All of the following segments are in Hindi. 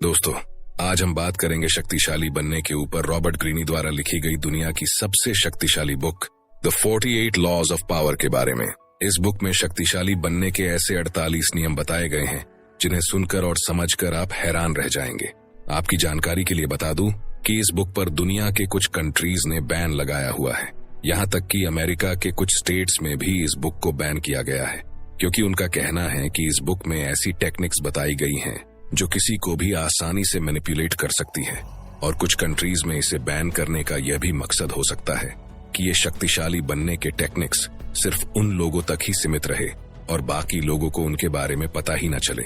दोस्तों, आज हम बात करेंगे शक्तिशाली बनने के ऊपर रॉबर्ट ग्रीनी द्वारा लिखी गई दुनिया की सबसे शक्तिशाली book the 48 laws of power के बारे में। इस बुक में शक्तिशाली बनने के ऐसे 48 नियम बताए गए हैं जिन्हें सुनकर और समझकर आप हैरान रह जाएंगे। आपकी जानकारी के लिए बता दूं कि इस बुक पर दुनिया के कुछ कंट्रीज ने बैन लगाया हुआ है। यहाँ तक कि अमेरिका के कुछ स्टेट्स में भी इस बुक को बैन किया गया है, क्योंकि उनका कहना है कि इस बुक में ऐसी टेक्निक्स बताई गई हैं जो किसी को भी आसानी से मैनिपुलेट कर सकती है। और कुछ कंट्रीज में इसे बैन करने का यह भी मकसद हो सकता है कि ये शक्तिशाली बनने के टेक्निक्स सिर्फ उन लोगों तक ही सीमित रहे और बाकी लोगों को उनके बारे में पता ही न चले।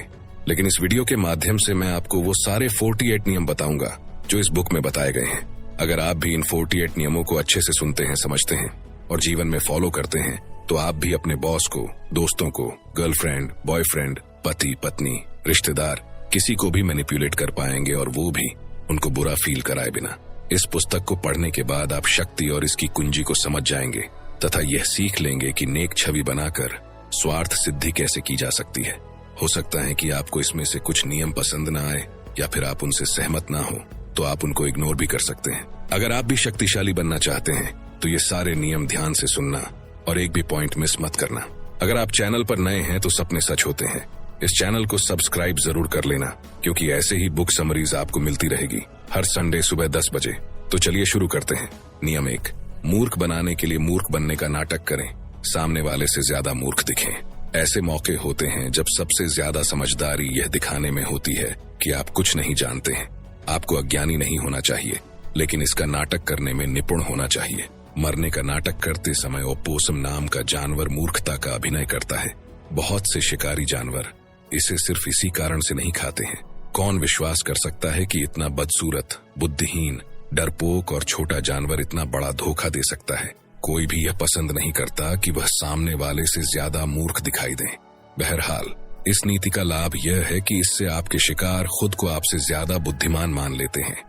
लेकिन इस वीडियो के माध्यम से मैं आपको वो सारे 48 नियम बताऊंगा जो इस बुक में बताए गए हैं। अगर आप भी इन 48 नियमों को अच्छे से सुनते हैं, समझते हैं और जीवन में फॉलो करते हैं, तो आप भी अपने बॉस को, दोस्तों को, गर्लफ्रेंड, बॉयफ्रेंड, पति, पत्नी, रिश्तेदार, किसी को भी मैनिपुलेट कर पाएंगे और वो भी उनको बुरा फील कराए बिना। इस पुस्तक को पढ़ने के बाद आप शक्ति और इसकी कुंजी को समझ जाएंगे तथा यह सीख लेंगे कि नेक छवि बनाकर स्वार्थ सिद्धि कैसे की जा सकती है। हो सकता है कि आपको इसमें से कुछ नियम पसंद न आए या फिर आप उनसे सहमत ना हो, तो आप उनको इग्नोर भी कर सकते हैं। अगर आप भी शक्तिशाली बनना चाहते हैं तो ये सारे नियम ध्यान से सुनना और एक भी पॉइंट मिस मत करना। अगर आप चैनल पर नए हैं तो सपने सच होते हैं। इस चैनल को सब्सक्राइब जरूर कर लेना, क्योंकि ऐसे ही बुक समरीज आपको मिलती रहेगी हर संडे सुबह 10 बजे। तो चलिए शुरू करते हैं। नियम 1, मूर्ख बनाने के लिए मूर्ख बनने का नाटक करें, सामने वाले से ज्यादा मूर्ख दिखें। ऐसे मौके होते हैं जब सबसे ज्यादा समझदारी यह दिखाने में होती है कि आप कुछ नहीं जानते हैं। आपको अज्ञानी नहीं होना चाहिए, लेकिन इसका नाटक करने में निपुण होना चाहिए। मरने का नाटक करते समय ओपोसम नाम का जानवर मूर्खता का अभिनय करता है। बहुत से शिकारी जानवर इसे सिर्फ इसी कारण से नहीं खाते हैं। कौन विश्वास कर सकता है कि इतना बदसूरत, बुद्धिहीन, डरपोक और छोटा जानवर इतना बड़ा धोखा दे सकता है। कोई भी यह पसंद नहीं करता कि वह सामने वाले से ज्यादा मूर्ख दिखाई दे। बहरहाल, इस नीति का लाभ यह है कि इससे आपके शिकार खुद को आपसे ज्यादा बुद्धिमान मान लेते हैं।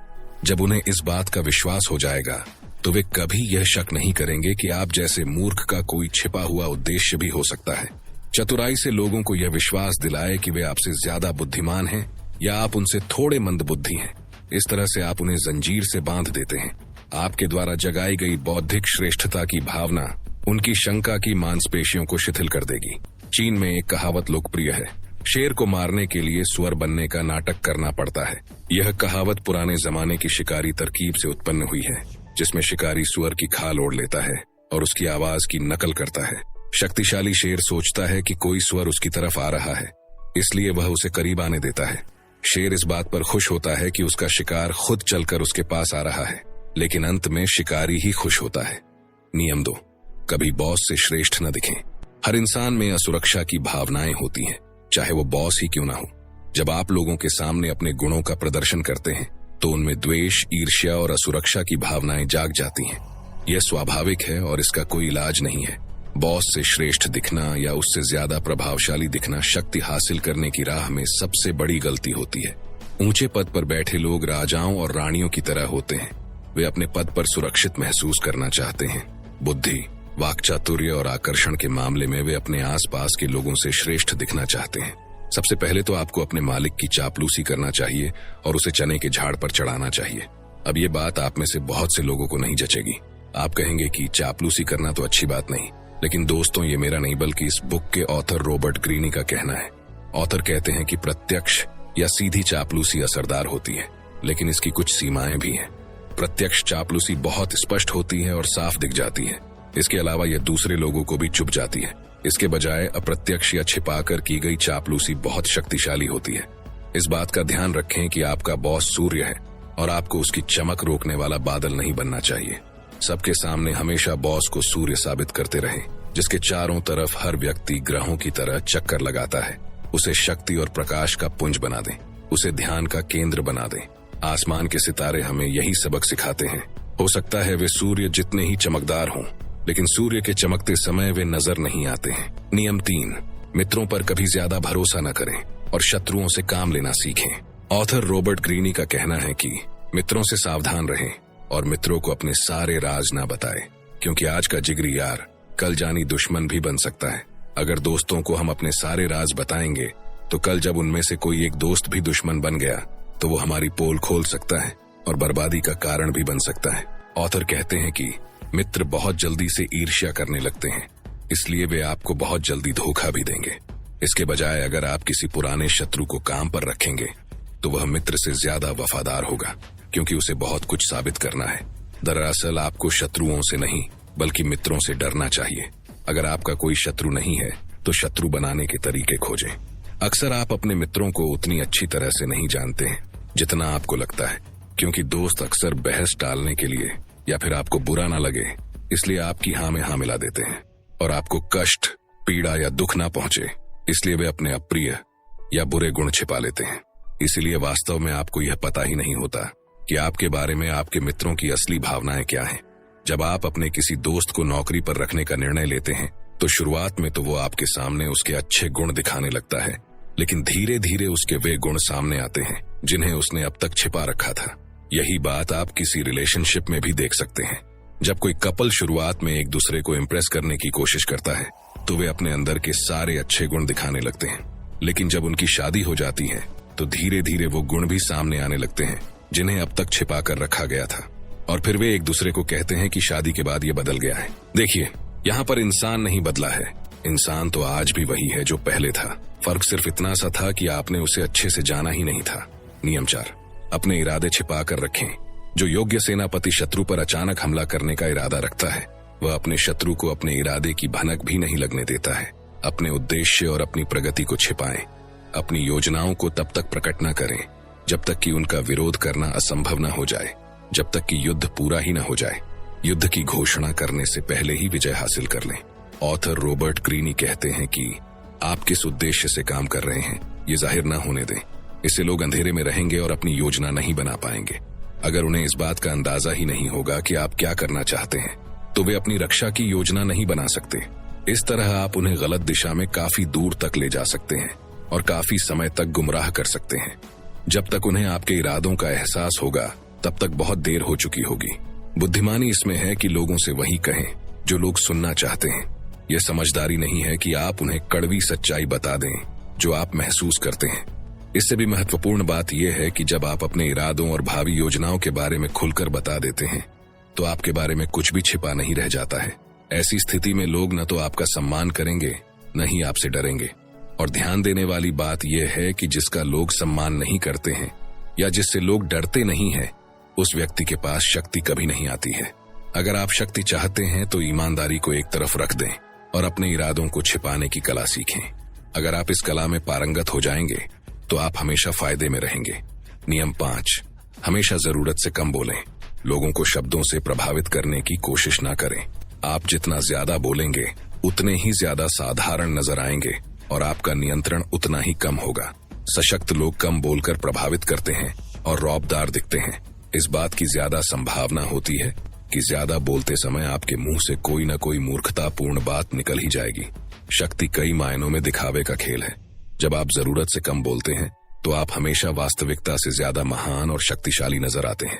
जब उन्हें इस बात का विश्वास हो जाएगा तो वे कभी यह शक नहीं करेंगे कि आप जैसे मूर्ख का कोई छिपा हुआ उद्देश्य भी हो सकता है। चतुराई से लोगों को यह विश्वास दिलाए कि वे आपसे ज्यादा बुद्धिमान हैं या आप उनसे थोड़े मंदबुद्धि हैं। इस तरह से आप उन्हें जंजीर से बांध देते हैं। आपके द्वारा जगाई गई बौद्धिक श्रेष्ठता की भावना उनकी शंका की मांसपेशियों को शिथिल कर देगी। चीन में एक कहावत लोकप्रिय है, शेर को मारने के लिए सुअर बनने का नाटक करना पड़ता है। यह कहावत पुराने जमाने की शिकारी तरकीब से उत्पन्न हुई है, जिसमें शिकारी सुअर की खाल ओढ़ लेता है और उसकी आवाज की नकल करता है। शक्तिशाली शेर सोचता है कि कोई सुअर उसकी तरफ आ रहा है, इसलिए वह उसे करीब आने देता है। शेर इस बात पर खुश होता है कि उसका शिकार खुद चलकर उसके पास आ रहा है, लेकिन अंत में शिकारी ही खुश होता है। नियम 2, कभी बॉस से श्रेष्ठ न दिखें। हर इंसान में असुरक्षा की भावनाएं होती हैं, चाहे वो बॉस ही क्यों ना हो। जब आप लोगों के सामने अपने गुणों का प्रदर्शन करते हैं तो उनमें द्वेष, ईर्ष्या और असुरक्षा की भावनाएं जाग जाती हैं। यह स्वाभाविक है और इसका कोई इलाज नहीं है। बॉस से श्रेष्ठ दिखना या उससे ज्यादा प्रभावशाली दिखना शक्ति हासिल करने की राह में सबसे बड़ी गलती होती है। ऊंचे पद पर बैठे लोग राजाओं और रानियों की तरह होते हैं। वे अपने पद पर सुरक्षित महसूस करना चाहते हैं। बुद्धि, वाक्चातुर्य और आकर्षण के मामले में वे अपने आसपास के लोगों से श्रेष्ठ दिखना चाहते हैं। सबसे पहले तो आपको अपने मालिक की चापलूसी करना चाहिए और उसे चने के झाड़ पर चढ़ाना चाहिए। अब ये बात आप में से बहुत से लोगों को नहीं जचेगी। आप कहेंगे कि चापलूसी करना तो अच्छी बात नहीं, लेकिन दोस्तों, ये मेरा नहीं बल्कि इस बुक के ऑथर रॉबर्ट ग्रीनी का कहना है। ऑथर कहते हैं कि प्रत्यक्ष या सीधी चापलूसी असरदार होती है, लेकिन इसकी कुछ सीमाएं भी हैं। प्रत्यक्ष चापलूसी बहुत स्पष्ट होती है और साफ दिख जाती है। इसके अलावा यह दूसरे लोगों को भी चुभ जाती है। इसके बजाय अप्रत्यक्ष या छिपाकर की गई चापलूसी बहुत शक्तिशाली होती है। इस बात का ध्यान रखें कि आपका बॉस सूर्य है और आपको उसकी चमक रोकने वाला बादल नहीं बनना चाहिए। सबके सामने हमेशा बॉस को सूर्य साबित करते रहें, जिसके चारों तरफ हर व्यक्ति ग्रहों की तरह चक्कर लगाता है। उसे शक्ति और प्रकाश का पुंज बना दें, उसे ध्यान का केंद्र बना दें। आसमान के सितारे हमें यही सबक सिखाते हैं। हो सकता है वे सूर्य जितने ही चमकदार हों, लेकिन सूर्य के चमकते समय वे नजर नहीं आते हैं। नियम 3, मित्रों पर कभी ज्यादा भरोसा न करें और शत्रुओं से काम लेना सीखें। ऑथर रॉबर्ट ग्रीनी का कहना है कि मित्रों से सावधान रहें और मित्रों को अपने सारे राज ना बताएं, क्योंकि आज का जिगरी यार कल जानी दुश्मन भी बन सकता है। अगर दोस्तों को हम अपने सारे राज बताएंगे तो कल जब उनमें से कोई एक दोस्त भी दुश्मन बन गया तो वो हमारी पोल खोल सकता है और बर्बादी का कारण भी बन सकता है। ऑथर कहते हैं कि मित्र बहुत जल्दी से ईर्ष्या करने लगते हैं, इसलिए वे आपको बहुत जल्दी धोखा भी देंगे। इसके बजाय अगर आप किसी पुराने शत्रु को काम पर रखेंगे तो वह मित्र से ज्यादा वफादार होगा, क्योंकि उसे बहुत कुछ साबित करना है। दरअसल आपको शत्रुओं से नहीं बल्कि मित्रों से डरना चाहिए। अगर आपका कोई शत्रु नहीं है तो शत्रु बनाने के तरीके खोजें। अक्सर आप अपने मित्रों को उतनी अच्छी तरह से नहीं जानते हैं जितना आपको लगता है, क्योंकि दोस्त अक्सर बहस टालने के लिए या फिर आपको बुरा ना लगे इसलिए आपकी हाँ में हाँ मिला देते हैं, और आपको कष्ट, पीड़ा या दुख ना पहुंचे इसलिए वे अपने अप्रिय या बुरे गुण छिपा लेते हैं। इसीलिए वास्तव में आपको यह पता ही नहीं होता कि आपके बारे में आपके मित्रों की असली भावनाएं क्या हैं। जब आप अपने किसी दोस्त को नौकरी पर रखने का निर्णय लेते हैं तो शुरुआत में तो वो आपके सामने उसके अच्छे गुण दिखाने लगता है, लेकिन धीरे धीरे उसके वे गुण सामने आते हैं जिन्हें उसने अब तक छिपा रखा था। यही बात आप किसी रिलेशनशिप में भी देख सकते हैं। जब कोई कपल शुरुआत में एक दूसरे को इम्प्रेस करने की कोशिश करता है तो वे अपने अंदर के सारे अच्छे गुण दिखाने लगते हैं, लेकिन जब उनकी शादी हो जाती है तो धीरे धीरे वो गुण भी सामने आने लगते हैं जिन्हें अब तक छिपा कर रखा गया था, और फिर वे एक दूसरे को कहते हैं कि शादी के बाद ये बदल गया है। देखिए, यहाँ पर इंसान नहीं बदला है, इंसान तो आज भी वही है जो पहले था। फर्क सिर्फ इतना सा था कि आपने उसे अच्छे से जाना ही नहीं था। नियम 4, अपने इरादे छिपा कर रखें। जो योग्य सेनापति शत्रु पर अचानक हमला करने का इरादा रखता है वह अपने शत्रु को अपने इरादे की भनक भी नहीं लगने देता है। अपने उद्देश्य और अपनी प्रगति को छिपाएं। अपनी योजनाओं को तब तक प्रकट न करें जब तक कि उनका विरोध करना असंभव न हो जाए, जब तक कि युद्ध पूरा ही न हो जाए। युद्ध की घोषणा करने से पहले ही विजय हासिल कर लें। ऑथर रॉबर्ट ग्रीनी कहते हैं कि आप किस उद्देश्य से काम कर रहे हैं ये जाहिर न होने दें। इससे लोग अंधेरे में रहेंगे और अपनी योजना नहीं बना पाएंगे। अगर उन्हें इस बात का अंदाजा ही नहीं होगा कि आप क्या करना चाहते हैं तो वे अपनी रक्षा की योजना नहीं बना सकते। इस तरह आप उन्हें गलत दिशा में काफी दूर तक ले जा सकते हैं और काफी समय तक गुमराह कर सकते हैं। जब तक उन्हें आपके इरादों का एहसास होगा तब तक बहुत देर हो चुकी होगी। बुद्धिमानी इसमें है कि लोगों से वही कहें जो लोग सुनना चाहते हैं। यह समझदारी नहीं है कि आप उन्हें कड़वी सच्चाई बता दें जो आप महसूस करते हैं। इससे भी महत्वपूर्ण बात यह है कि जब आप अपने इरादों और भावी योजनाओं के बारे में खुलकर बता देते हैं तो आपके बारे में कुछ भी छिपा नहीं रह जाता है। ऐसी स्थिति में लोग न तो आपका सम्मान करेंगे न ही आपसे डरेंगे। और ध्यान देने वाली बात यह है कि जिसका लोग सम्मान नहीं करते हैं या जिससे लोग डरते नहीं हैं उस व्यक्ति के पास शक्ति कभी नहीं आती है। अगर आप शक्ति चाहते हैं तो ईमानदारी को एक तरफ रख दें और अपने इरादों को छिपाने की कला सीखें। अगर आप इस कला में पारंगत हो जाएंगे तो आप हमेशा फायदे में रहेंगे। नियम 5, हमेशा जरूरत से कम बोलें। लोगों को शब्दों से प्रभावित करने की कोशिश ना करें। आप जितना ज्यादा बोलेंगे उतने ही ज्यादा साधारण नजर आएंगे और आपका नियंत्रण उतना ही कम होगा। सशक्त लोग कम बोलकर प्रभावित करते हैं और रौबदार दिखते हैं। इस बात की ज्यादा संभावना होती है कि ज्यादा बोलते समय आपके मुंह से कोई न कोई मूर्खतापूर्ण बात निकल ही जाएगी। शक्ति कई मायनों में दिखावे का खेल है। जब आप जरूरत से कम बोलते हैं तो आप हमेशा वास्तविकता से ज्यादा महान और शक्तिशाली नजर आते हैं।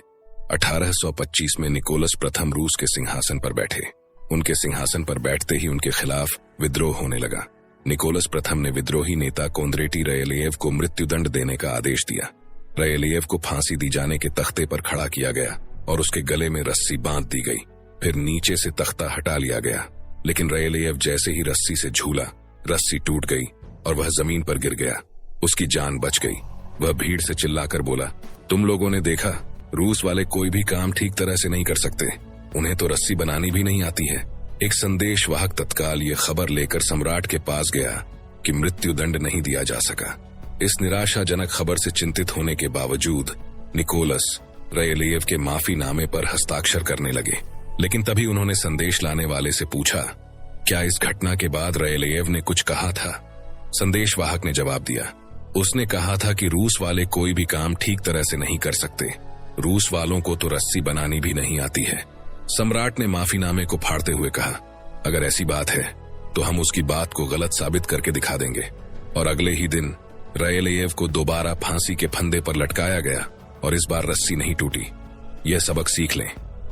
1825 में निकोलस प्रथम रूस के सिंहासन पर बैठे। उनके सिंहासन पर बैठते ही उनके खिलाफ विद्रोह होने लगा। निकोलस प्रथम ने विद्रोही नेता कोंद्रेटी रयलेव को मृत्युदंड देने का आदेश दिया। रयलेव को फांसी दी जाने के तख्ते पर खड़ा किया गया और उसके गले में रस्सी बांध दी गई। फिर नीचे से तख्ता हटा लिया गया, लेकिन रयलेव जैसे ही रस्सी से झूला, रस्सी टूट गई और वह जमीन पर गिर गया। उसकी जान बच गई। वह भीड़ से चिल्लाकर बोला, तुम लोगों ने देखा, रूस वाले कोई भी काम ठीक तरह से नहीं कर सकते। उन्हें तो रस्सी बनानी भी नहीं आती है। एक संदेशवाहक तत्काल ये खबर लेकर सम्राट के पास गया कि मृत्युदंड नहीं दिया जा सका। इस निराशाजनक खबर से चिंतित होने के बावजूद निकोलस रयलेव के माफीनामे पर हस्ताक्षर करने लगे। लेकिन तभी उन्होंने संदेश लाने वाले से पूछा, क्या इस घटना के बाद रयलेव ने कुछ कहा था? संदेशवाहक ने जवाब दिया, उसने कहा था कि रूस वाले कोई भी काम ठीक तरह से नहीं कर सकते। रूस वालों को तो रस्सी बनानी भी नहीं आती है। सम्राट ने माफीनामे को फाड़ते हुए कहा, अगर ऐसी बात है तो हम उसकी बात को गलत साबित करके दिखा देंगे। और अगले ही दिन रयलेव को दोबारा फांसी के फंदे पर लटकाया गया और इस बार रस्सी नहीं टूटी। यह सबक सीख लें,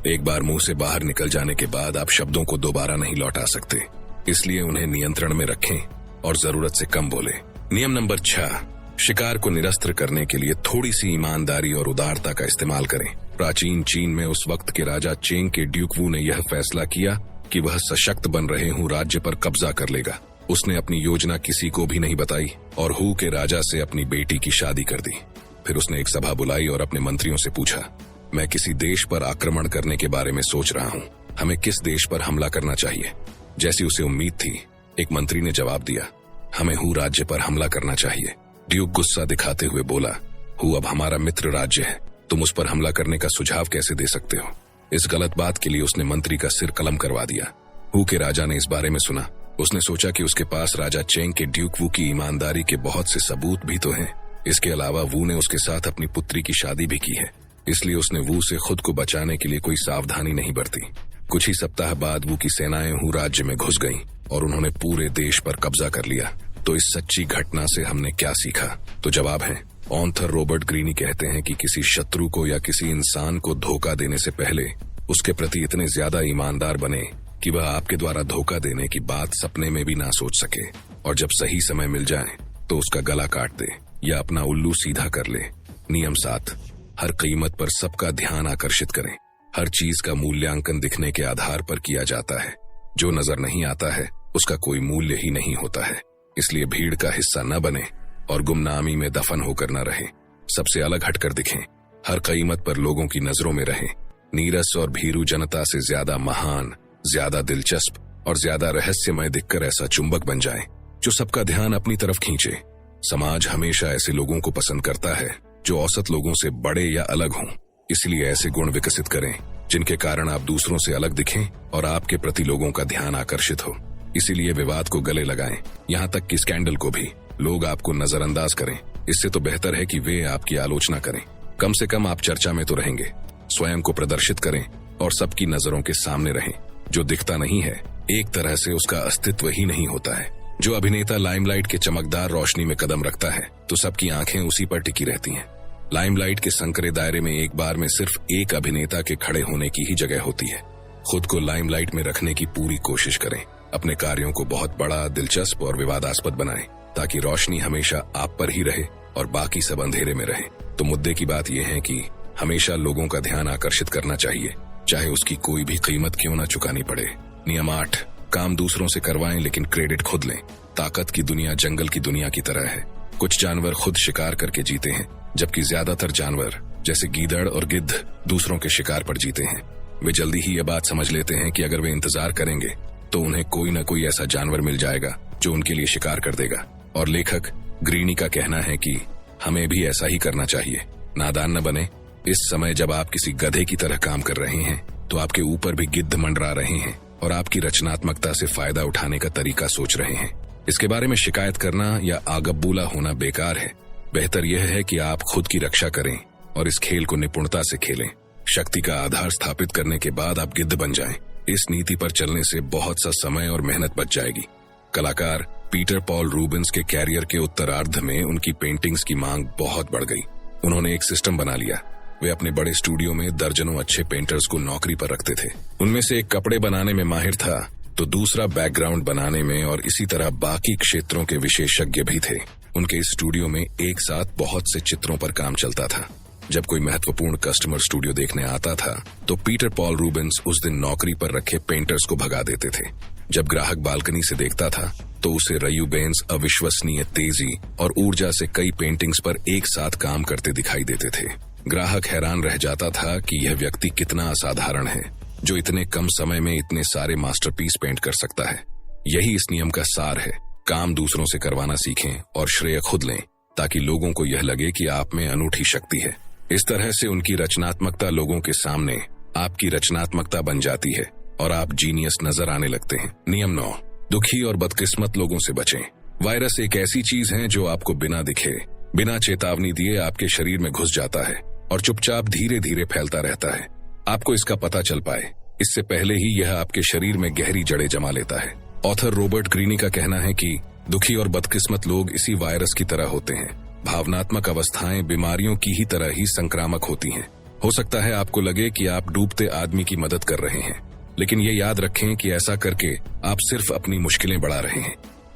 एक बार मुंह से बाहर निकल जाने के बाद आप शब्दों को दोबारा नहीं लौटा सकते। इसलिए उन्हें नियंत्रण में रखें और जरूरत से कम बोले। नियम नंबर 6, शिकार को निरस्त्र करने के लिए थोड़ी सी ईमानदारी और उदारता का इस्तेमाल करें। प्राचीन चीन में उस वक्त के राजा चेंग के ड्यूक वू ने यह फैसला किया कि वह सशक्त बन रहे हूँ राज्य पर कब्जा कर लेगा। उसने अपनी योजना किसी को भी नहीं बताई और हू के राजा से अपनी बेटी की शादी कर दी। फिर उसने एक सभा बुलाई और अपने मंत्रियों से पूछा, मैं किसी देश पर आक्रमण करने के बारे में सोच रहा हूँ, हमें किस देश पर हमला करना चाहिए? जैसी उसे उम्मीद थी, एक मंत्री ने जवाब दिया, हमें हू राज्य पर हमला करना चाहिए। ड्यूक गुस्सा दिखाते हुए बोला, हू अब हमारा मित्र राज्य है, तुम उस पर हमला करने का सुझाव कैसे दे सकते हो? इस गलत बात के लिए उसने मंत्री का सिर कलम करवा दिया। हू के राजा ने इस बारे में सुना। उसने सोचा कि उसके पास राजा चेंग के ड्यूक वू की ईमानदारी के बहुत से सबूत भी तो हैं। इसके अलावा वू ने उसके साथ अपनी पुत्री की शादी भी की है, इसलिए उसने वू से खुद को बचाने के लिए कोई सावधानी नहीं बरती। कुछ ही सप्ताह बाद वू की सेनाएं हू राज्य में घुस गईं और उन्होंने पूरे देश पर कब्जा कर लिया। तो इस सच्ची घटना से हमने क्या सीखा? तो जवाब है, ऑथर रॉबर्ट ग्रीनी कहते हैं कि किसी शत्रु को या किसी इंसान को धोखा देने से पहले उसके प्रति इतने ज्यादा ईमानदार बने कि वह आपके द्वारा धोखा देने की बात सपने में भी ना सोच सके, और जब सही समय मिल जाए तो उसका गला काट दे या अपना उल्लू सीधा कर ले। नियम 7, हर कीमत पर सबका ध्यान आकर्षित करें। हर चीज का मूल्यांकन दिखने के आधार पर किया जाता है। जो नजर नहीं आता है उसका कोई मूल्य ही नहीं होता है। इसलिए भीड़ का हिस्सा न बने और गुमनामी में दफन होकर न रहे। सबसे अलग हटकर दिखें। हर कीमत पर लोगों की नजरों में रहें। नीरस और भीरू जनता से ज्यादा महान, ज्यादा दिलचस्प और ज्यादा रहस्यमय दिखकर ऐसा चुंबक बन जाए जो सबका ध्यान अपनी तरफ खींचे। समाज हमेशा ऐसे लोगों को पसंद करता है जो औसत लोगों से बड़े या अलग हों। इसलिए ऐसे गुण विकसित करें जिनके कारण आप दूसरों से अलग दिखें और आपके प्रति लोगों का ध्यान आकर्षित हो। इसीलिए विवाद को गले लगाएं, यहाँ तक कि स्कैंडल को भी। लोग आपको नजरअंदाज करें, इससे तो बेहतर है कि वे आपकी आलोचना करें। कम से कम आप चर्चा में तो रहेंगे। स्वयं को प्रदर्शित करें और सबकी नजरों के सामने रहें। जो दिखता नहीं है, एक तरह से उसका अस्तित्व ही नहीं होता है। जो अभिनेता लाइमलाइट के चमकदार रोशनी में कदम रखता है तो सबकी आंखें उसी पर टिकी रहती हैं। लाइमलाइट के संकरे दायरे में एक बार में सिर्फ एक अभिनेता के खड़े होने की ही जगह होती है। खुद को लाइमलाइट में रखने की पूरी कोशिश करें। अपने कार्यों को बहुत बड़ा, दिलचस्प और विवादास्पद बनाएं ताकि रोशनी हमेशा आप पर ही रहे और बाकी सब अंधेरे में रहे। तो मुद्दे की बात यह है कि हमेशा लोगों का ध्यान आकर्षित करना चाहिए, चाहे उसकी कोई भी कीमत क्यों न चुकानी पड़े। नियम 8, काम दूसरों से करवाएं लेकिन क्रेडिट खुद लें। ताकत की दुनिया जंगल की दुनिया की तरह है। कुछ जानवर खुद शिकार करके जीते हैं, जबकि ज्यादातर जानवर जैसे गीदड़ और गिद्ध दूसरों के शिकार पर जीते हैं। वे जल्दी ही ये बात समझ लेते हैं कि अगर वे इंतजार करेंगे तो उन्हें कोई न कोई ऐसा जानवर मिल जाएगा जो उनके लिए शिकार कर देगा। और लेखक ग्रीनी का कहना है कि हमें भी ऐसा ही करना चाहिए। नादान न बने। इस समय जब आप किसी गधे की तरह काम कर रहे हैं तो आपके ऊपर भी गिद्ध मंडरा रहे हैं और आपकी रचनात्मकता से फायदा उठाने का तरीका सोच रहे हैं। इसके बारे में शिकायत करना या आगबूला होना बेकार है। बेहतर यह है कि आप खुद की रक्षा करें और इस खेल को निपुणता से खेलें। शक्ति का आधार स्थापित करने के बाद आप गिद्ध बन जाएं। इस नीति पर चलने से बहुत सा समय और मेहनत बच जाएगी। कलाकार पीटर पॉल रूबेंस के कैरियर के उत्तरार्ध में उनकी पेंटिंग्स की मांग बहुत बढ़ गई। उन्होंने एक सिस्टम बना लिया। वे अपने बड़े स्टूडियो में दर्जनों अच्छे पेंटर्स को नौकरी पर रखते थे। उनमें से एक कपड़े बनाने में माहिर था तो दूसरा बैकग्राउंड बनाने में, और इसी तरह बाकी क्षेत्रों के विशेषज्ञ भी थे। उनके इस स्टूडियो में एक साथ बहुत से चित्रों पर काम चलता था। जब कोई महत्वपूर्ण कस्टमर स्टूडियो देखने आता था तो पीटर पॉल रूबेंस उस दिन नौकरी पर रखे पेंटर्स को भगा देते थे। जब ग्राहक बालकनी से देखता था तो उसे रयूबेंस अविश्वसनीय तेजी और ऊर्जा से कई पेंटिंग्स पर एक साथ काम करते दिखाई देते थे। ग्राहक हैरान रह जाता था कि यह व्यक्ति कितना असाधारण है जो इतने कम समय में इतने सारे मास्टरपीस पेंट कर सकता है। यही इस नियम का सार है। काम दूसरों से करवाना सीखें और श्रेय खुद लें ताकि लोगों को यह लगे कि आप में अनूठी शक्ति है। इस तरह से उनकी रचनात्मकता लोगों के सामने आपकी रचनात्मकता बन जाती है और आप जीनियस नजर आने लगते हैं। नियम 9, दुखी और बदकिस्मत लोगों से बचें। वायरस एक ऐसी चीज है जो आपको बिना दिखे, बिना चेतावनी दिए आपके शरीर में घुस जाता है और चुपचाप धीरे धीरे फैलता रहता है। आपको इसका पता चल पाए इससे पहले ही यह आपके शरीर में गहरी जड़ें जमा लेता है। ऑथर रॉबर्ट ग्रीनी का कहना है कि दुखी और बदकिस्मत लोग इसी वायरस की तरह होते हैं। भावनात्मक अवस्थाएं बीमारियों की ही तरह ही संक्रामक होती हैं। हो सकता है आपको लगे कि आप डूबते आदमी की मदद कर रहे हैं, लेकिन ये याद रखें कि ऐसा करके आप सिर्फ अपनी मुश्किलें बढ़ा रहे हैं।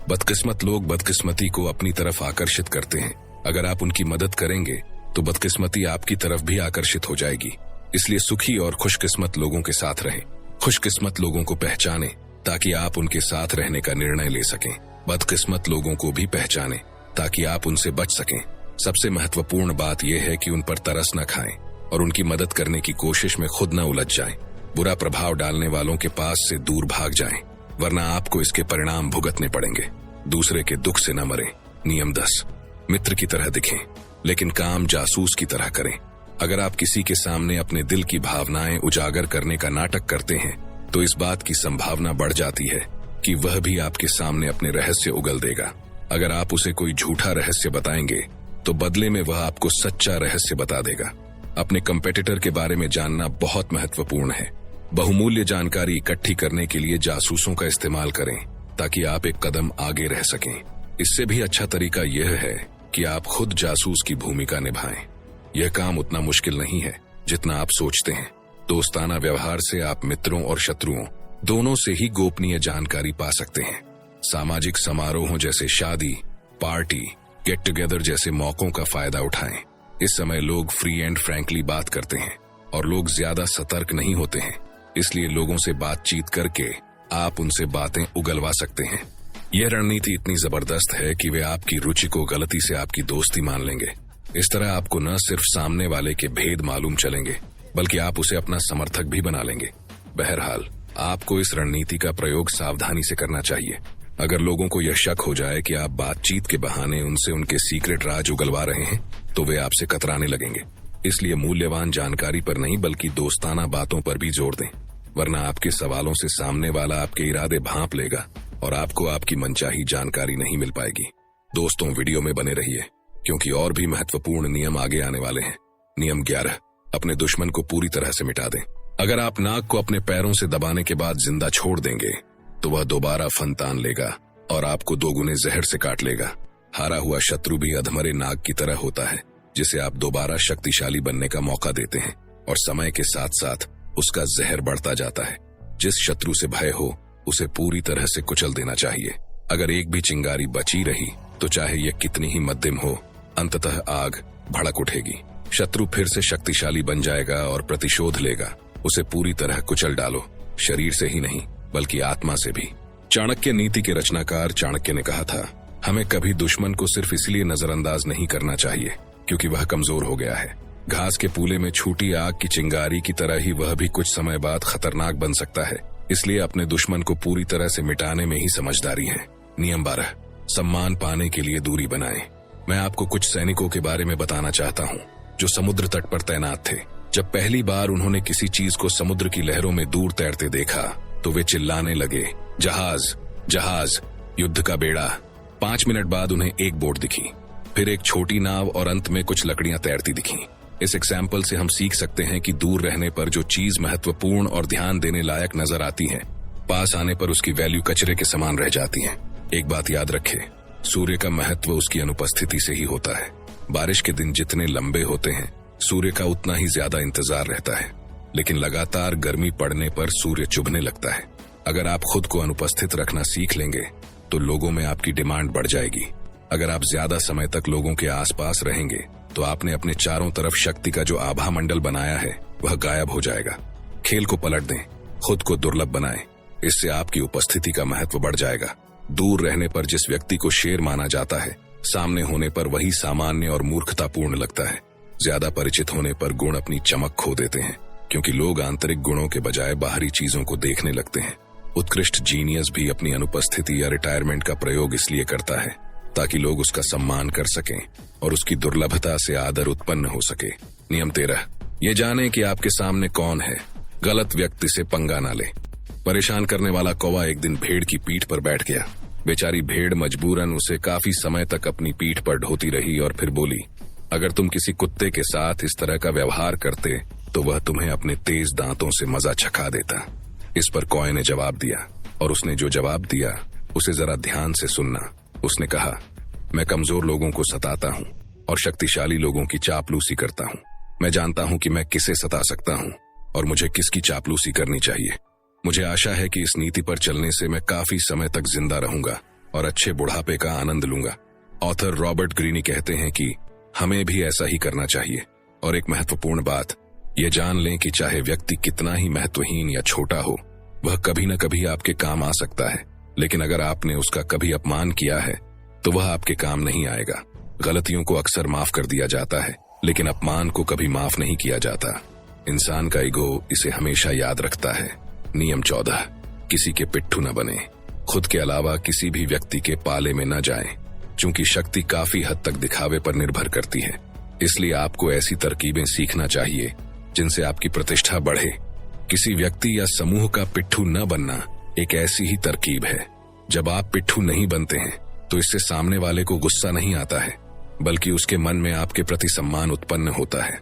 बदकिस्मत लोग बदकिस्मती को अपनी तरफ आकर्षित करते हैं। अगर आप उनकी मदद करेंगे तो बदकिस्मती आपकी तरफ भी आकर्षित हो जाएगी। इसलिए सुखी और खुशकिस्मत लोगों के साथ रहें। खुशकिस्मत लोगों को पहचानें ताकि आप उनके साथ रहने का निर्णय ले सकें। बदकिस्मत लोगों को भी पहचानें ताकि आप उनसे बच सकें। सबसे महत्वपूर्ण बात यह है कि उन पर तरस न खाएं और उनकी मदद करने की कोशिश में खुद न उलझ जाएं। बुरा प्रभाव डालने वालों के पास से दूर भाग जाएं, वरना आपको इसके परिणाम भुगतने पड़ेंगे। दूसरे के दुख से न मरें। नियम 10, मित्र की तरह दिखें लेकिन काम जासूस की तरह करें। अगर आप किसी के सामने अपने दिल की भावनाएं उजागर करने का नाटक करते हैं तो इस बात की संभावना बढ़ जाती है कि वह भी आपके सामने अपने रहस्य उगल देगा। अगर आप उसे कोई झूठा रहस्य बताएंगे तो बदले में वह आपको सच्चा रहस्य बता देगा। अपने कंपेटिटर के बारे में जानना बहुत महत्वपूर्ण है। बहुमूल्य जानकारी इकट्ठी करने के लिए जासूसों का इस्तेमाल करें ताकि आप एक कदम आगे रह सकें। इससे भी अच्छा तरीका यह है कि आप खुद जासूस की भूमिका निभाएं। यह काम उतना मुश्किल नहीं है जितना आप सोचते हैं। दोस्ताना व्यवहार से आप मित्रों और शत्रुओं दोनों से ही गोपनीय जानकारी पा सकते हैं। सामाजिक समारोहों जैसे शादी, पार्टी, गेट टुगेदर जैसे मौकों का फायदा उठाएं। इस समय लोग फ्री एंड फ्रैंकली बात करते हैं और लोग ज्यादा सतर्क नहीं होते हैं। इसलिए लोगों से बातचीत करके आप उनसे बातें उगलवा सकते हैं। यह रणनीति इतनी जबरदस्त है कि वे आपकी रुचि को गलती से आपकी दोस्ती मान लेंगे। इस तरह आपको न सिर्फ सामने वाले के भेद मालूम चलेंगे बल्कि आप उसे अपना समर्थक भी बना लेंगे। बहरहाल, आपको इस रणनीति का प्रयोग सावधानी से करना चाहिए। अगर लोगों को यह शक हो जाए कि आप बातचीत के बहाने उनसे उनके सीक्रेट राज उगलवा रहे हैं तो वे आपसे कतराने लगेंगे। इसलिए मूल्यवान जानकारी पर नहीं बल्कि दोस्ताना बातों पर भी जोर दें, वरना आपके सवालों से सामने वाला आपके इरादे भांप लेगा और आपको आपकी मनचाही जानकारी नहीं मिल पाएगी। दोस्तों, वीडियो में बने रहिए क्योंकि और भी महत्वपूर्ण नियम आगे आने वाले हैं। नियम 11, अपने दुश्मन को पूरी तरह से मिटा दें। अगर आप नाग को अपने पैरों से दबाने के बाद जिंदा छोड़ देंगे तो वह दोबारा फन तान लेगा और आपको दोगुने जहर से काट लेगा। हारा हुआ शत्रु भी अधमरे नाग की तरह होता है जिसे आप दोबारा शक्तिशाली बनने का मौका देते हैं और समय के साथ साथ उसका जहर बढ़ता जाता है। जिस शत्रु से भय हो उसे पूरी तरह से कुचल देना चाहिए। अगर एक भी चिंगारी बची रही तो चाहे यह कितनी ही मध्यम हो, अंततः आग भड़क उठेगी। शत्रु फिर से शक्तिशाली बन जाएगा और प्रतिशोध लेगा। उसे पूरी तरह कुचल डालो, शरीर से ही नहीं बल्कि आत्मा से भी। चाणक्य नीति के रचनाकार चाणक्य ने कहा था, हमें कभी दुश्मन को सिर्फ इसलिए नजरअंदाज नहीं करना चाहिए क्योंकि वह कमजोर हो गया है। घास के पूले में छूटी आग की चिंगारी की तरह ही वह भी कुछ समय बाद खतरनाक बन सकता है। इसलिए अपने दुश्मन को पूरी तरह से मिटाने में ही समझदारी है। नियम 12, सम्मान पाने के लिए दूरी बनाएं। मैं आपको कुछ सैनिकों के बारे में बताना चाहता हूँ जो समुद्र तट पर तैनात थे। जब पहली बार उन्होंने किसी चीज को समुद्र की लहरों में दूर तैरते देखा तो वे चिल्लाने लगे, जहाज, जहाज, युद्ध का बेड़ा। 5 मिनट बाद उन्हें एक बोट दिखी, फिर एक छोटी नाव और अंत में कुछ लकड़ियां तैरती दिखीं। इस एग्जाम्पल से हम सीख सकते हैं कि दूर रहने पर जो चीज महत्वपूर्ण और ध्यान देने लायक नजर आती है, पास आने पर उसकी वैल्यू कचरे के समान रह जाती है। एक बात याद रखें, सूर्य का महत्व उसकी अनुपस्थिति से ही होता है। बारिश के दिन जितने लंबे होते हैं सूर्य का उतना ही ज्यादा इंतजार रहता है, लेकिन लगातार गर्मी पड़ने पर सूर्य चुभने लगता है। अगर आप खुद को अनुपस्थित रखना सीख लेंगे तो लोगों में आपकी डिमांड बढ़ जाएगी। अगर आप ज्यादा समय तक लोगों के आसपास रहेंगे तो आपने अपने चारों तरफ शक्ति का जो आभा मंडल बनाया है वह गायब हो जाएगा। खेल को पलट दें, खुद को दुर्लभ बनाएं, इससे आपकी उपस्थिति का महत्व बढ़ जाएगा। दूर रहने पर जिस व्यक्ति को शेर माना जाता है, सामने होने पर वही सामान्य और मूर्खतापूर्ण लगता है। ज्यादा परिचित होने पर गुण अपनी चमक खो देते हैं क्योंकि लोग आंतरिक गुणों के बजाय बाहरी चीजों को देखने लगते हैं। उत्कृष्ट जीनियस भी अपनी अनुपस्थिति या रिटायरमेंट का प्रयोग इसलिए करता है ताकि लोग उसका सम्मान कर सकें और उसकी दुर्लभता से आदर उत्पन्न हो सके। नियम 13, ये जाने कि आपके सामने कौन है, गलत व्यक्ति से पंगा ना ले। परेशान करने वाला कौवा एक दिन भेड़ की पीठ पर बैठ गया। बेचारी भेड़ मजबूरन उसे काफी समय तक अपनी पीठ पर ढोती रही और फिर बोली, अगर तुम किसी कुत्ते के साथ इस तरह का व्यवहार करते तो वह तुम्हें अपने तेज दांतों से मजा चखा देता। इस पर कौवे ने जवाब दिया, और उसने जो जवाब दिया उसे जरा ध्यान से सुनना। उसने कहा, मैं कमजोर लोगों को सताता हूँ और शक्तिशाली लोगों की चापलूसी करता हूँ। मैं जानता हूँ कि मैं किसे सता सकता हूँ और मुझे किसकी चापलूसी करनी चाहिए। मुझे आशा है कि इस नीति पर चलने से मैं काफी समय तक जिंदा रहूंगा और अच्छे बुढ़ापे का आनंद लूंगा। ऑथर रॉबर्ट ग्रीनी कहते हैं कि हमें भी ऐसा ही करना चाहिए। और एक महत्वपूर्ण बात, ये जान लें कि चाहे व्यक्ति कितना ही महत्वहीन या छोटा हो, वह कभी न कभी आपके काम आ सकता है। लेकिन अगर आपने उसका कभी अपमान किया है तो वह आपके काम नहीं आएगा। गलतियों को अक्सर माफ कर दिया जाता है, लेकिन अपमान को कभी माफ नहीं किया जाता। इंसान का ईगो इसे हमेशा याद रखता है। नियम 14, किसी के पिट्ठू न बने। खुद के अलावा किसी भी व्यक्ति के पाले में न जाएं, क्योंकि शक्ति काफी हद तक दिखावे पर निर्भर करती है। इसलिए आपको ऐसी तरकीबें सीखना चाहिए जिनसे आपकी प्रतिष्ठा बढ़े। किसी व्यक्ति या समूह का पिट्ठू न बनना एक ऐसी ही तरकीब है। जब आप पिट्ठू नहीं बनते हैं तो इससे सामने वाले को गुस्सा नहीं आता है, बल्कि उसके मन में आपके प्रति सम्मान उत्पन्न होता है।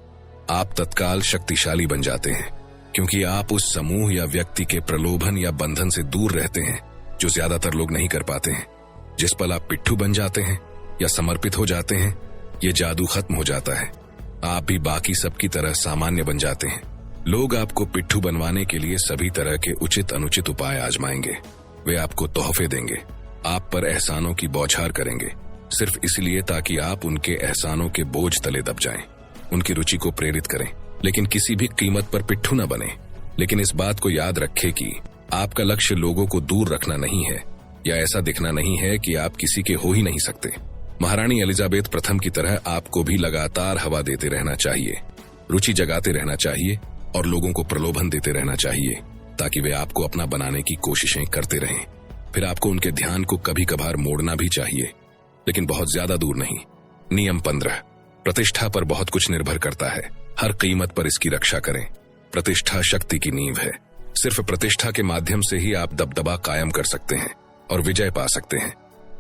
आप तत्काल शक्तिशाली बन जाते हैं, क्योंकि आप उस समूह या व्यक्ति के प्रलोभन या बंधन से दूर रहते हैं जो ज्यादातर लोग नहीं कर पाते हैं। जिस पल आप पिट्ठू बन जाते हैं या समर्पित हो जाते हैं, ये जादू खत्म हो जाता है। आप भी बाकी सबकी तरह सामान्य बन जाते हैं। लोग आपको पिट्ठू बनवाने के लिए सभी तरह के उचित अनुचित उपाय आजमाएंगे। वे आपको तोहफे देंगे, आप पर एहसानों की बौछार करेंगे, सिर्फ इसलिए ताकि आप उनके एहसानों के बोझ तले दब जाएं। उनकी रुचि को प्रेरित करें, लेकिन किसी भी कीमत पर पिट्ठू न बने। लेकिन इस बात को याद रखें कि आपका लक्ष्य लोगों को दूर रखना नहीं है या ऐसा दिखना नहीं है कि आप किसी के हो ही नहीं सकते। महारानी एलिजाबेथ प्रथम की तरह आपको भी लगातार हवा देते रहना चाहिए, रुचि जगाते रहना चाहिए और लोगों को प्रलोभन देते रहना चाहिए, ताकि वे आपको अपना बनाने की कोशिशें करते रहें। फिर आपको उनके ध्यान को कभी कभार मोड़ना भी चाहिए, लेकिन बहुत ज्यादा दूर नहीं। नियम 15, प्रतिष्ठा पर बहुत कुछ निर्भर करता है। हर कीमत पर इसकी रक्षा करें। प्रतिष्ठा शक्ति की नींव है। सिर्फ प्रतिष्ठा के माध्यम से ही आप दबदबा कायम कर सकते हैं और विजय पा सकते हैं।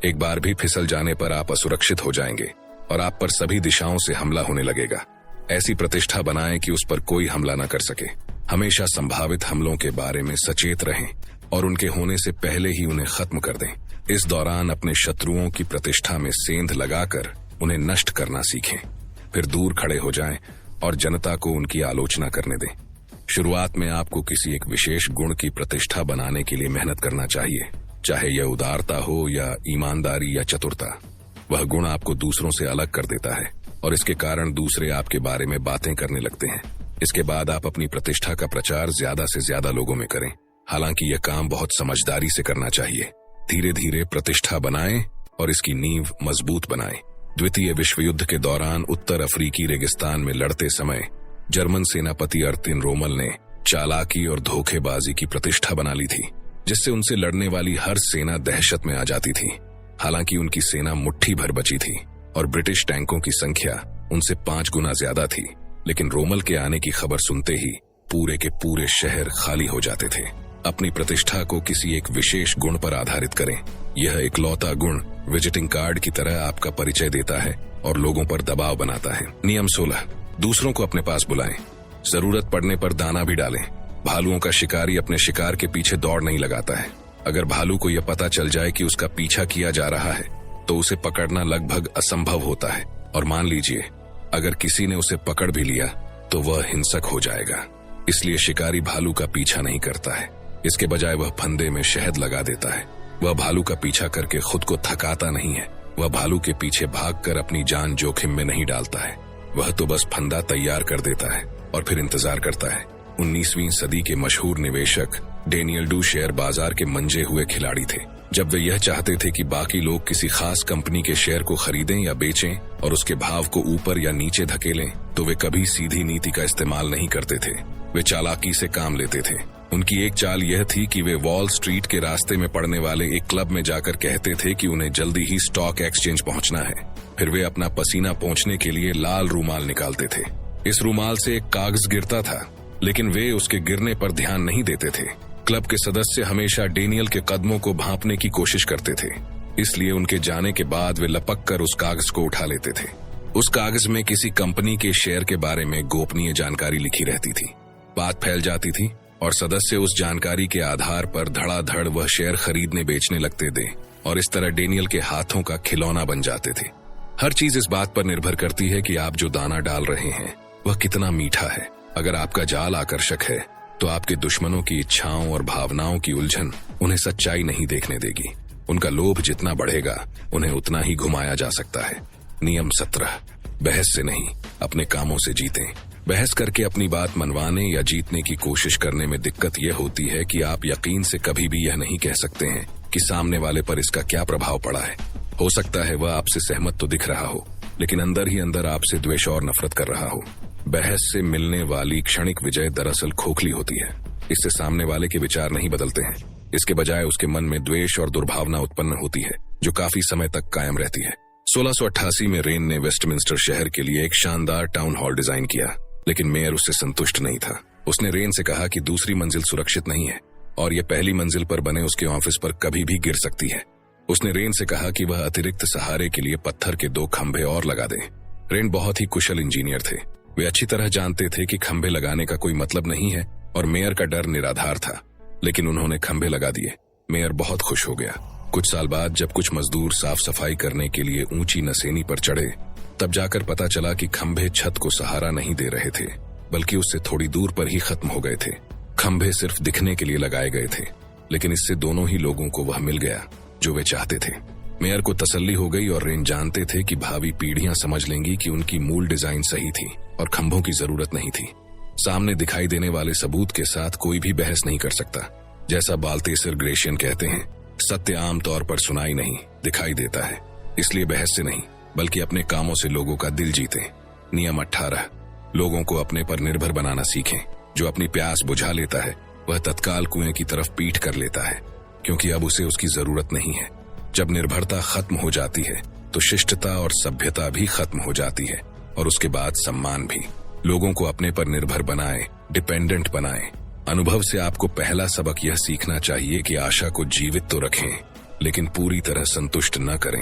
एक बार भी फिसल जाने पर आप असुरक्षित हो जाएंगे और आप पर सभी दिशाओं से हमला होने लगेगा। ऐसी प्रतिष्ठा बनाएं कि उस पर कोई हमला न कर सके। हमेशा संभावित हमलों के बारे में सचेत रहें और उनके होने से पहले ही उन्हें खत्म कर दें। इस दौरान अपने शत्रुओं की प्रतिष्ठा में सेंध लगाकर उन्हें नष्ट करना सीखें। फिर दूर खड़े हो जाएं और जनता को उनकी आलोचना करने दें। शुरुआत में आपको किसी एक विशेष गुण की प्रतिष्ठा बनाने के लिए मेहनत करना चाहिए, चाहे यह उदारता हो या ईमानदारी या चतुरता। वह गुण आपको दूसरों से अलग कर देता है और इसके कारण दूसरे आपके बारे में बातें करने लगते हैं। इसके बाद आप अपनी प्रतिष्ठा का प्रचार ज्यादा से ज्यादा लोगों में करें। हालांकि यह काम बहुत समझदारी से करना चाहिए। धीरे धीरे प्रतिष्ठा बनाएं और इसकी नींव मजबूत बनाएं। द्वितीय विश्व युद्ध के दौरान उत्तर अफ्रीकी रेगिस्तान में लड़ते समय जर्मन सेनापति अर्तिन रोमल ने चालाकी और धोखेबाजी की प्रतिष्ठा बना ली थी, जिससे उनसे लड़ने वाली हर सेना दहशत में आ जाती थी। हालांकि उनकी सेना मुट्ठी भर बची थी और ब्रिटिश टैंकों की संख्या उनसे 5 गुना ज्यादा थी, लेकिन रोमल के आने की खबर सुनते ही पूरे के पूरे शहर खाली हो जाते थे। अपनी प्रतिष्ठा को किसी एक विशेष गुण पर आधारित करें। यह इकलौता गुण विजिटिंग कार्ड की तरह आपका परिचय देता है और लोगों पर दबाव बनाता है। नियम 16, दूसरों को अपने पास बुलाएं। जरूरत पड़ने पर दाना भी डालें। भालुओं का शिकारी अपने शिकार के पीछे दौड़ नहीं लगाता है। अगर भालू को यह पता चल जाए कि उसका पीछा किया जा रहा है तो उसे पकड़ना लगभग असंभव होता है। और मान लीजिए अगर किसी ने उसे पकड़ भी लिया तो वह हिंसक हो जाएगा। इसलिए शिकारी भालू का पीछा नहीं करता है। इसके बजाय वह फंदे में शहद लगा देता है। वह भालू का पीछा करके खुद को थकाता नहीं है। वह भालू के पीछे भागकर अपनी जान जोखिम में नहीं डालता है। वह तो बस फंदा तैयार कर देता है और फिर इंतजार करता है। 19वीं सदी के मशहूर निवेशक डेनियल डू शेयर बाजार के मंजे हुए खिलाड़ी थे। जब वे यह चाहते थे कि बाकी लोग किसी खास कंपनी के शेयर को खरीदें या बेचें और उसके भाव को ऊपर या नीचे धकेलें, तो वे कभी सीधी नीति का इस्तेमाल नहीं करते थे। वे चालाकी से काम लेते थे। उनकी एक चाल यह थी कि वे वॉल स्ट्रीट के रास्ते में पड़ने वाले एक क्लब में जाकर कहते थे कि उन्हें जल्दी ही स्टॉक एक्सचेंज पहुंचना है। फिर वे अपना पसीना पोंछने के लिए लाल रूमाल निकालते थे। इस रूमाल से एक कागज गिरता था, लेकिन वे उसके गिरने पर ध्यान नहीं देते थे। क्लब के सदस्य हमेशा डेनियल के कदमों को भांपने की कोशिश करते थे, इसलिए उनके जाने के बाद वे लपक कर उस कागज को उठा लेते थे। उस कागज में किसी कंपनी के शेयर के बारे में गोपनीय जानकारी लिखी रहती थी। बात फैल जाती थी और सदस्य उस जानकारी के आधार पर धड़ाधड़ वह शेयर खरीदने बेचने लगते थे और इस तरह डेनियल के हाथों का खिलौना बन जाते थे। हर चीज इस बात पर निर्भर करती है कि आप जो दाना डाल रहे हैं वह कितना मीठा है। अगर आपका जाल आकर्षक है तो आपके दुश्मनों की इच्छाओं और भावनाओं की उलझन उन्हें सच्चाई नहीं देखने देगी। उनका लोभ जितना बढ़ेगा उन्हें उतना ही घुमाया जा सकता है। नियम 17, बहस से नहीं, अपने कामों से जीतें। बहस करके अपनी बात मनवाने या जीतने की कोशिश करने में दिक्कत यह होती है कि आप यकीन से कभी भी यह नहीं कह सकते हैं कि सामने वाले पर इसका क्या प्रभाव पड़ा है। हो सकता है वह आपसे सहमत तो दिख रहा हो, लेकिन अंदर ही अंदर आपसे द्वेष और नफरत कर रहा हो। बहस से मिलने वाली क्षणिक विजय दरअसल खोखली होती है। इससे सामने वाले के विचार नहीं बदलते हैं, इसके बजाय उसके मन में द्वेष और दुर्भावना उत्पन्न होती है जो काफी समय तक कायम रहती है। 1688 में रेन ने वेस्टमिंस्टर शहर के लिए एक शानदार टाउन हॉल डिजाइन किया, लेकिन मेयर उससे संतुष्ट नहीं था। उसने रेन से कहा कि दूसरी मंजिल सुरक्षित नहीं है और यह पहली मंजिल पर बने उसके ऑफिस पर कभी भी गिर सकती है। उसने रेन से कहा कि वह अतिरिक्त सहारे के लिए पत्थर के 2 खंभे और लगा दे। रेन बहुत ही कुशल इंजीनियर थे। वे अच्छी तरह जानते थे कि खंभे लगाने का कोई मतलब नहीं है और मेयर का डर निराधार था, लेकिन उन्होंने खंभे लगा दिए। मेयर बहुत खुश हो गया। कुछ साल बाद जब कुछ मजदूर साफ सफाई करने के लिए ऊंची नसेनी पर चढ़े, तब जाकर पता चला कि खंभे छत को सहारा नहीं दे रहे थे, बल्कि उससे थोड़ी दूर पर ही खत्म हो गए थे। खंभे सिर्फ दिखने के लिए लगाए गए थे, लेकिन इससे दोनों ही लोगों को वह मिल गया जो वे चाहते थे। मेयर को तसल्ली हो गई और रेन जानते थे कि भावी पीढ़ियां समझ लेंगी कि उनकी मूल डिजाइन सही थी और खंभों की जरूरत नहीं थी। सामने दिखाई देने वाले सबूत के साथ कोई भी बहस नहीं कर सकता। जैसा बाल्तेसर ग्रेशियन कहते हैं, सत्य आम तौर पर सुनाई नहीं, दिखाई देता है। इसलिए बहस से नहीं, बल्कि अपने कामों से लोगों का दिल जीतें। नियम 18, लोगों को अपने पर निर्भर बनाना सीखें। जो अपनी प्यास बुझा लेता है वह तत्काल कुएं की तरफ पीठ कर लेता है, क्योंकि अब उसे उसकी जरूरत नहीं है। जब निर्भरता खत्म हो जाती है तो शिष्टता और सभ्यता भी खत्म हो जाती है, और उसके बाद सम्मान भी। लोगों को अपने पर निर्भर बनाएं, डिपेंडेंट बनाएं। अनुभव से आपको पहला सबक यह सीखना चाहिए कि आशा को जीवित तो रखें, लेकिन पूरी तरह संतुष्ट न करें।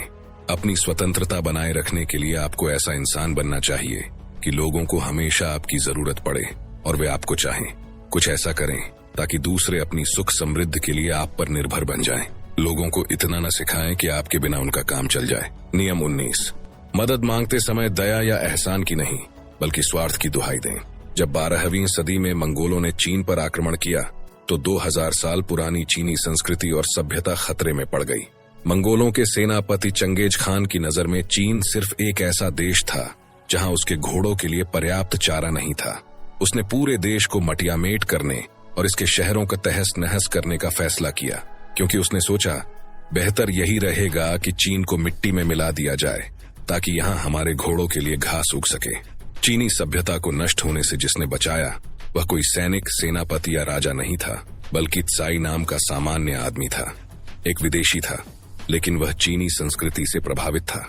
अपनी स्वतंत्रता बनाए रखने के लिए आपको ऐसा इंसान बनना चाहिए कि लोगों को हमेशा आपकी जरूरत पड़े और वे आपको चाहें। कुछ ऐसा करें ताकि दूसरे अपनी सुख समृद्धि के लिए आप पर निर्भर बन जाएं। लोगों को इतना न सिखाएं कि आपके बिना उनका काम चल जाए। नियम 19, मदद मांगते समय दया या एहसान की नहीं, बल्कि स्वार्थ की दुहाई दें। जब 12वीं सदी में मंगोलों ने चीन पर आक्रमण किया तो 2000 साल पुरानी चीनी संस्कृति और सभ्यता खतरे में पड़ गई। मंगोलों के सेनापति चंगेज खान की नजर में चीन सिर्फ एक ऐसा देश था जहां उसके घोड़ों के लिए पर्याप्त चारा नहीं था। उसने पूरे देश को मटियामेट करने और इसके शहरों का तहस नहस करने का फैसला किया, क्योंकि उसने सोचा बेहतर यही रहेगा कि चीन को मिट्टी में मिला दिया जाए ताकि यहाँ हमारे घोड़ों के लिए घास उग सके। चीनी सभ्यता को नष्ट होने से जिसने बचाया वह कोई सैनिक, सेनापति या राजा नहीं था, बल्कि त्साई नाम का सामान्य आदमी था। एक विदेशी था, लेकिन वह चीनी संस्कृति से प्रभावित था।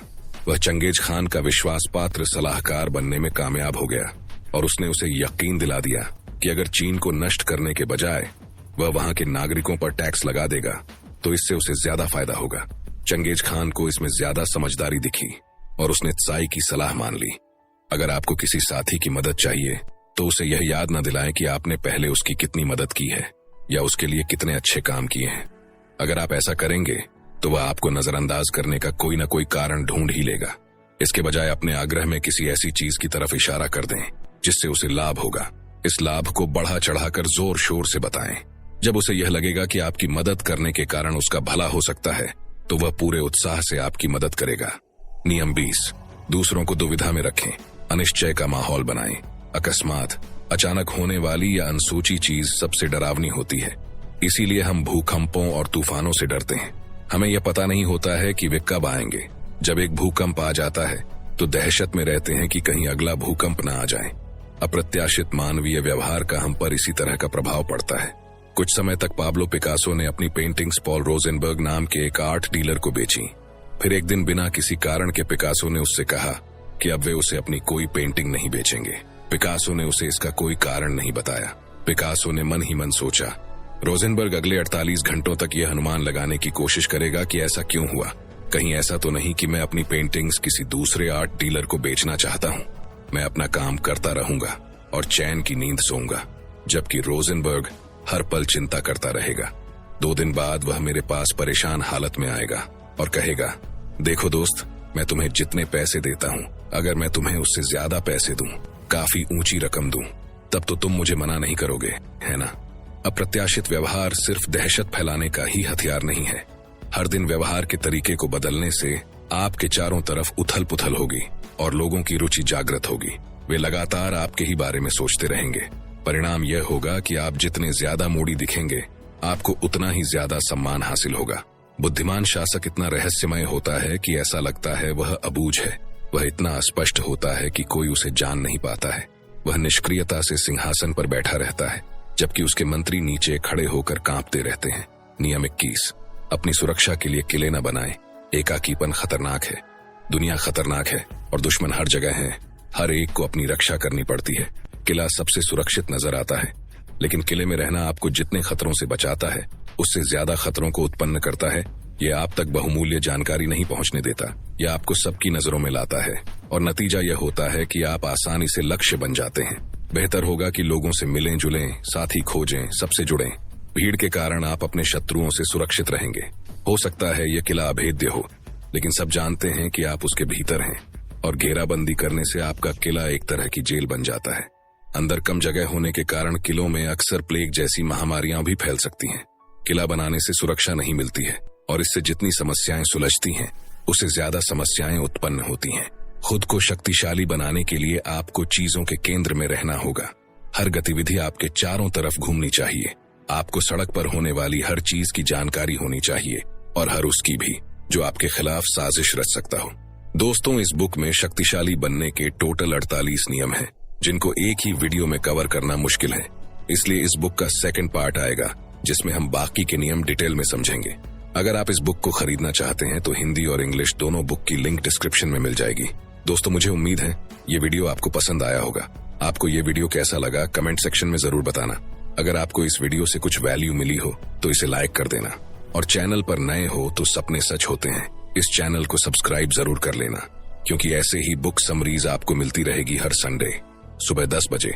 वह चंगेज खान का विश्वास पात्र सलाहकार बनने में कामयाब हो गया और उसने उसे यकीन दिला दिया कि अगर चीन को नष्ट करने के बजाय वह वहां के नागरिकों पर टैक्स लगा देगा तो इससे उसे ज्यादा फायदा होगा। चंगेज खान को इसमें ज्यादा समझदारी दिखी और उसने त्साई की सलाह मान ली। अगर आपको किसी साथी की मदद चाहिए तो उसे यह याद न दिलाएं कि आपने पहले उसकी कितनी मदद की है या उसके लिए कितने अच्छे काम किए हैं। अगर आप ऐसा करेंगे तो वह आपको नजरअंदाज करने का कोई न कोई कारण ढूंढ ही लेगा। इसके बजाय अपने आग्रह में किसी ऐसी चीज की तरफ इशारा कर दें जिससे उसे लाभ होगा। इस लाभ को बढ़ा चढ़ाकर जोर शोर से बताएं। जब उसे यह लगेगा कि आपकी मदद करने के कारण उसका भला हो सकता है तो वह पूरे उत्साह से आपकी मदद करेगा। नियम 20, दूसरों को दुविधा में रखें। अनिश्चय का माहौल बनाएं। अकस्मात, अचानक होने वाली या अनसोची चीज सबसे डरावनी होती है। इसीलिए हम भूकंपों और तूफानों से डरते हैं। हमें यह पता नहीं होता है कि वे कब आएंगे। जब एक भूकंप आ जाता है तो दहशत में रहते हैं कि कहीं अगला भूकंप न आ जाए। अप्रत्याशित मानवीय व्यवहार का हम पर इसी तरह का प्रभाव पड़ता है। कुछ समय तक पाब्लो पिकासो ने अपनी पेंटिंग्स पॉल रोजेनबर्ग नाम के एक आर्ट डीलर को बेची। फिर एक दिन बिना किसी कारण के पिकासो ने उससे कहा कि अब वे उसे अपनी कोई पेंटिंग नहीं बेचेंगे। पिकासो ने उसे इसका कोई कारण नहीं बताया। पिकासो ने मन ही मन सोचा, रोजेनबर्ग अगले 48 घंटों तक यह अनुमान लगाने की कोशिश करेगा कि ऐसा क्यों हुआ। कहीं ऐसा तो नहीं कि मैं अपनी पेंटिंग्स किसी दूसरे आर्ट डीलर को बेचना चाहता हूँ। मैं अपना काम करता रहूंगा और चैन की नींद सोऊंगा, जबकि रोजेनबर्ग हर पल चिंता करता रहेगा। 2 दिन बाद वह मेरे पास परेशान हालत में आएगा और कहेगा, देखो दोस्त, मैं तुम्हें जितने पैसे देता हूँ, अगर मैं तुम्हें उससे ज्यादा पैसे दूं, काफी ऊंची रकम दूं, तब तो तुम मुझे मना नहीं करोगे, है ना? अप्रत्याशित व्यवहार सिर्फ दहशत फैलाने का ही हथियार नहीं है, हर दिन व्यवहार के तरीके को बदलने से आपके चारों तरफ उथल पुथल होगी और लोगों की रुचि जागृत होगी। वे लगातार आपके ही बारे में सोचते रहेंगे। परिणाम यह होगा कि आप जितने ज्यादा मूडी दिखेंगे, आपको उतना ही ज्यादा सम्मान हासिल होगा। बुद्धिमान शासक इतना रहस्यमय होता है कि ऐसा लगता है वह अबूझ है। वह इतना अस्पष्ट होता है कि कोई उसे जान नहीं पाता है। वह निष्क्रियता से सिंहासन पर बैठा रहता है, जबकि उसके मंत्री नीचे खड़े होकर कांपते रहते हैं। नियम 21, अपनी सुरक्षा के लिए किले न बनाएं। एकाकीपन खतरनाक है। दुनिया खतरनाक है और दुश्मन हर जगह है। हर एक को अपनी रक्षा करनी पड़ती है। किला सबसे सुरक्षित नजर आता है, लेकिन किले में रहना आपको जितने खतरों से बचाता है, उससे ज्यादा खतरों को उत्पन्न करता है। यह आप तक बहुमूल्य जानकारी नहीं पहुंचने देता। यह आपको सबकी नजरों में लाता है और नतीजा यह होता है कि आप आसानी से लक्ष्य बन जाते हैं। बेहतर होगा कि लोगों से मिलें जुलें, साथी खोजें, सबसे जुड़ें। भीड़ के कारण आप अपने शत्रुओं से सुरक्षित रहेंगे। हो सकता है यह किला अभेद्य हो, लेकिन सब जानते हैं कि आप उसके भीतर हैं और घेराबंदी करने से आपका किला एक तरह की जेल बन जाता है। अंदर कम जगह होने के कारण किलों में अक्सर प्लेग जैसी महामारियां भी फैल सकती हैं। किला बनाने से सुरक्षा नहीं मिलती है और इससे जितनी समस्याएं सुलझती हैं, उससे ज्यादा समस्याएं उत्पन्न होती हैं। खुद को शक्तिशाली बनाने के लिए आपको चीजों के केंद्र में रहना होगा। हर गतिविधि आपके चारों तरफ घूमनी चाहिए। आपको सड़क पर होने वाली हर चीज की जानकारी होनी चाहिए और हर उसकी भी जो आपके खिलाफ साजिश रच सकता हो। दोस्तों, इस बुक में शक्तिशाली बनने के टोटल 48 नियम हैं, जिनको एक ही वीडियो में कवर करना मुश्किल है। इसलिए इस बुक का सेकंड पार्ट आएगा, जिसमें हम बाकी के नियम डिटेल में समझेंगे। अगर आप इस बुक को खरीदना चाहते हैं तो हिंदी और इंग्लिश दोनों बुक की लिंक डिस्क्रिप्शन में मिल जाएगी। दोस्तों, मुझे उम्मीद है ये वीडियो आपको पसंद आया होगा। आपको ये वीडियो कैसा लगा कमेंट सेक्शन में जरूर बताना। अगर आपको इस वीडियो से कुछ वैल्यू मिली हो तो इसे लाइक कर देना और चैनल पर नए हो तो सपने सच होते हैं, इस चैनल को सब्सक्राइब जरूर कर लेना, क्योंकि ऐसे ही बुक समरीज आपको मिलती रहेगी हर संडे सुबह 10 बजे।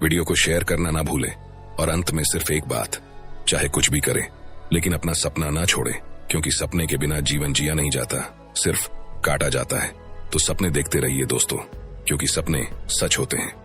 वीडियो को शेयर करना ना भूलें और अंत में सिर्फ एक बात, चाहे कुछ भी करें लेकिन अपना सपना ना छोड़ें, क्योंकि सपने के बिना जीवन जिया नहीं जाता, सिर्फ काटा जाता है। तो सपने देखते रहिए दोस्तों, क्योंकि सपने सच होते हैं।